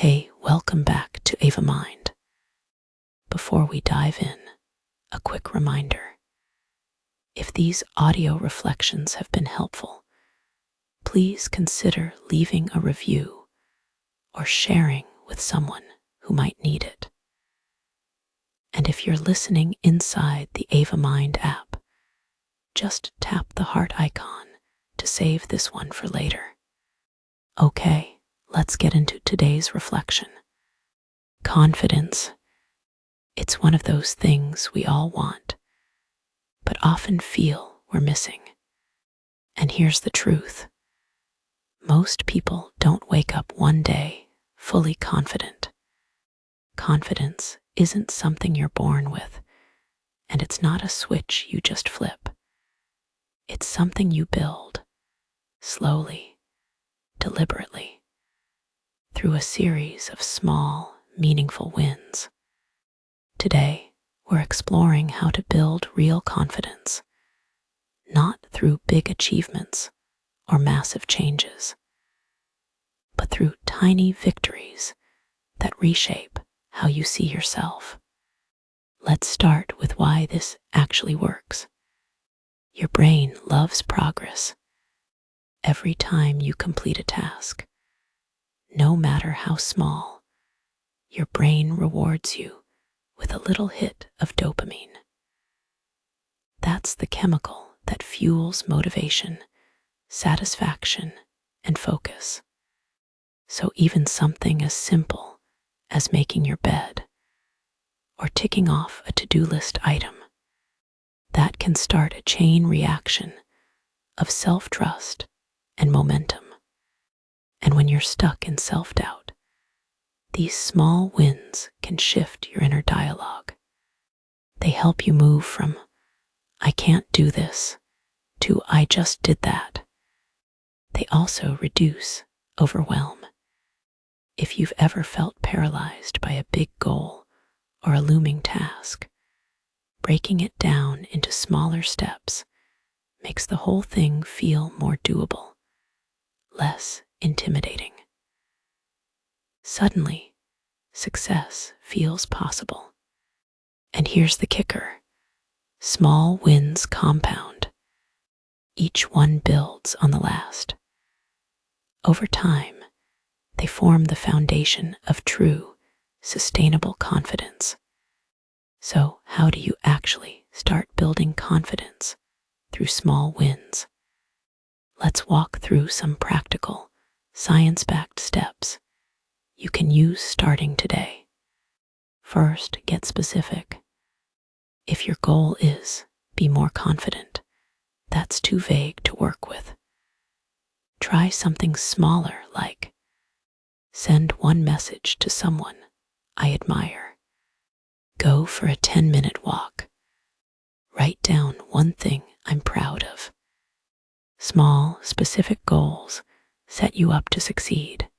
Hey, welcome back to Ava Mind. Before we dive in, a quick reminder. If these audio reflections have been helpful, please consider leaving a review or sharing with someone who might need it. And if you're listening inside the Ava Mind app, just tap the heart icon to save this one for later. Okay, let's get into today's reflection. Confidence. It's one of those things we all want, but often feel we're missing. And here's the truth. Most people don't wake up one day fully confident. Confidence isn't something you're born with, and it's not a switch you just flip. It's something you build, slowly, deliberately, through a series of small, meaningful wins. Today, we're exploring how to build real confidence, not through big achievements or massive changes, but through tiny victories that reshape how you see yourself. Let's start with why this actually works. Your brain loves progress. Every time you complete a task, no matter how small, your brain rewards you with a little hit of dopamine. That's the chemical that fuels motivation, satisfaction, and focus. So even something as simple as making your bed or ticking off a to-do list item, that can start a chain reaction of self-trust and momentum. And when you're stuck in self-doubt, these small wins can shift your inner dialogue. They help you move from, I can't do this, to I just did that. They also reduce overwhelm. If you've ever felt paralyzed by a big goal or a looming task, breaking it down into smaller steps makes the whole thing feel more doable, less intimidating. Suddenly, success feels possible. And here's the kicker. Small wins compound. Each one builds on the last. Over time, they form the foundation of true, sustainable confidence. So, how do you actually start building confidence through small wins? Let's walk through some practical, science-backed steps you can use starting today. First, get specific. If your goal is be more confident, that's too vague to work with. Try something smaller like send one message to someone I admire. Go for a 10-minute walk. Write down one thing I'm proud of. Small, specific goals set you up to succeed.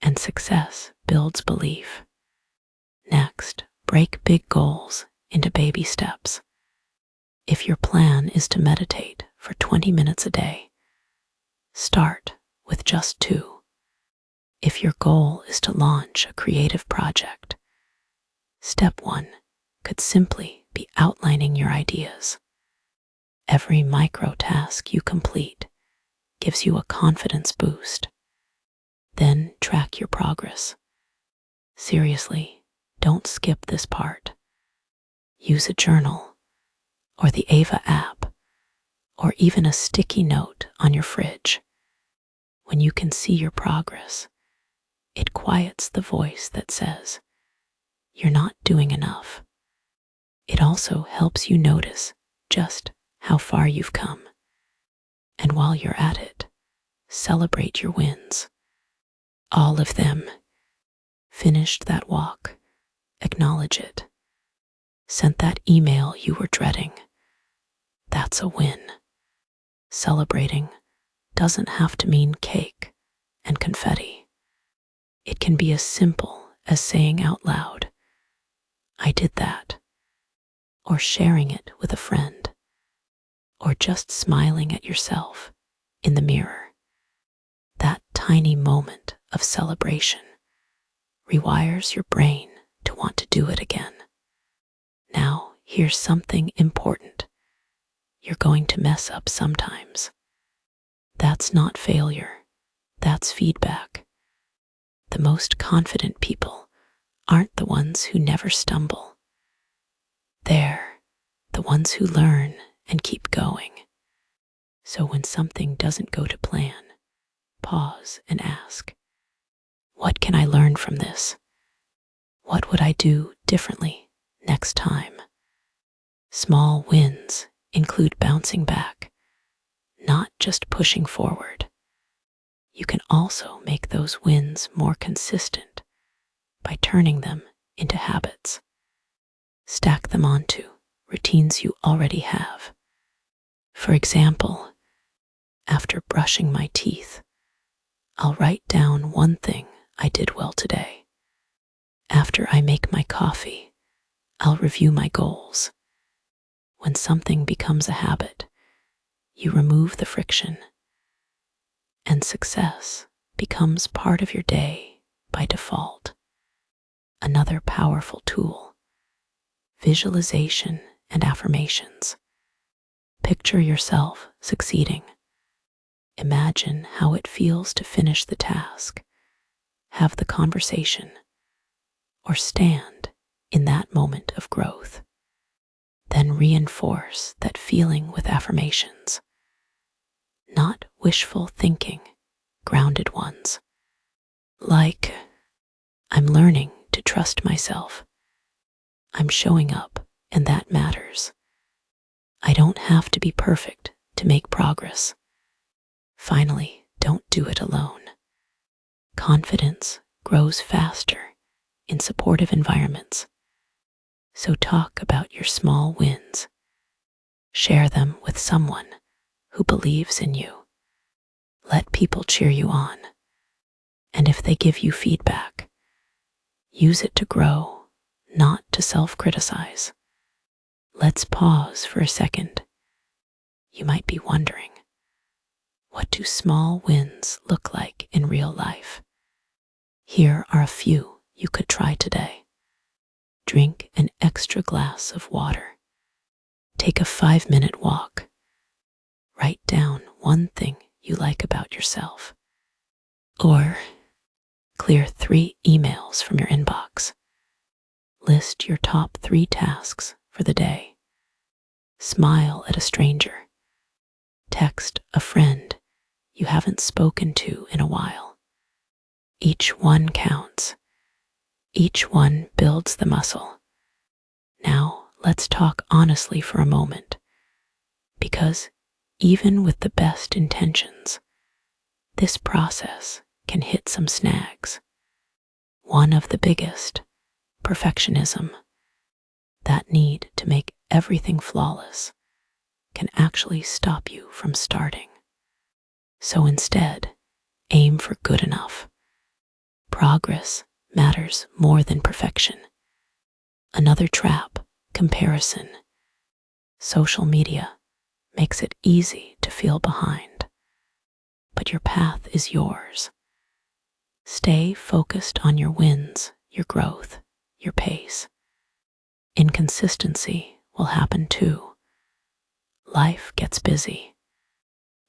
And success builds belief. Next, break big goals into baby steps. If your plan is to meditate for 20 minutes a day, start with just 2. If your goal is to launch a creative project, step 1 could simply be outlining your ideas. Every micro task you complete gives you a confidence boost. Then track your progress. Seriously, don't skip this part. Use a journal, or the Ava app, or even a sticky note on your fridge. When you can see your progress, it quiets the voice that says, you're not doing enough. It also helps you notice just how far you've come. And while you're at it, celebrate your wins. All of them. Finished that walk. Acknowledge it. Sent that email you were dreading. That's a win. Celebrating doesn't have to mean cake and confetti. It can be as simple as saying out loud, I did that, or sharing it with a friend, or just smiling at yourself in the mirror. That tiny moment of celebration rewires your brain to want to do it again. Now, here's something important. You're going to mess up sometimes. That's not failure. That's feedback. The most confident people aren't the ones who never stumble. They're the ones who learn and keep going. So when something doesn't go to plan, pause and ask, what can I learn from this? What would I do differently next time? Small wins include bouncing back, not just pushing forward. You can also make those wins more consistent by turning them into habits. Stack them onto routines you already have. For example, after brushing my teeth, I'll write down one thing I did well today. After I make my coffee, I'll review my goals. When something becomes a habit, you remove the friction, and success becomes part of your day by default. Another powerful tool: visualization and affirmations. Picture yourself succeeding. Imagine how it feels to finish the task, have the conversation, or stand in that moment of growth. Then reinforce that feeling with affirmations. Not wishful thinking, grounded ones. Like, I'm learning to trust myself. I'm showing up, and that matters. I don't have to be perfect to make progress. Finally, don't do it alone. Confidence grows faster in supportive environments. So talk about your small wins. Share them with someone who believes in you. Let people cheer you on. And if they give you feedback, use it to grow, not to self-criticize. Let's pause for a second. You might be wondering, what do small wins look like in real life? Here are a few you could try today. Drink an extra glass of water. Take a 5-minute walk. Write down one thing you like about yourself. Or clear 3 emails from your inbox. List your top 3 tasks for the day. Smile at a stranger. Text a friend you haven't spoken to in a while. Each one counts. Each one builds the muscle. Now let's talk honestly for a moment, because even with the best intentions, this process can hit some snags. One of the biggest: perfectionism. That need to make everything flawless can actually stop you from starting. So instead, aim for good enough. Progress matters more than perfection. Another trap: comparison. Social media makes it easy to feel behind, but your path is yours. Stay focused on your wins, your growth, your pace. Inconsistency will happen too. Life gets busy.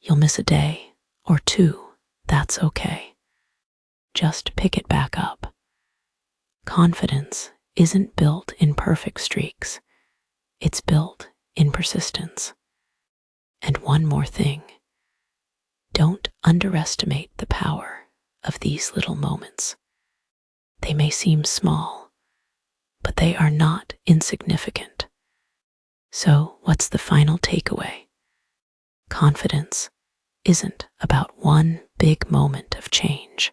You'll miss a day or 2. That's okay. Just pick it back up. Confidence isn't built in perfect streaks. It's built in persistence. And one more thing: don't underestimate the power of these little moments. They may seem small, but they are not insignificant. So, what's the final takeaway? Confidence isn't about one big moment of change.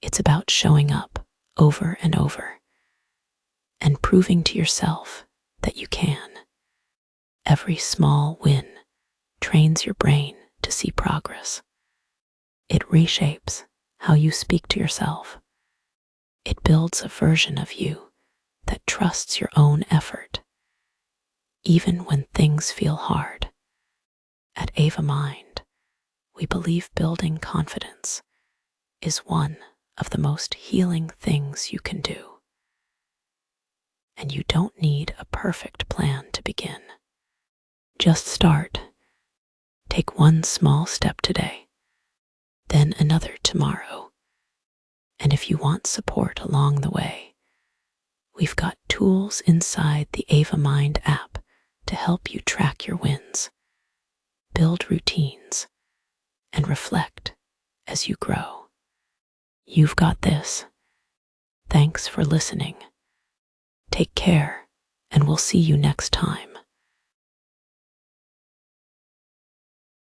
It's about showing up over and over and proving to yourself that you can. Every small win trains your brain to see progress. It reshapes how you speak to yourself. It builds a version of you that trusts your own effort, even when things feel hard. At Ava Mind, we believe building confidence is one of the most healing things you can do. And you don't need a perfect plan to begin. Just start. Take one small step today, then another tomorrow. And if you want support along the way, we've got tools inside the Ava Mind app to help you track your wins, build routines, and reflect as you grow. You've got this. Thanks for listening. Take care, and we'll see you next time.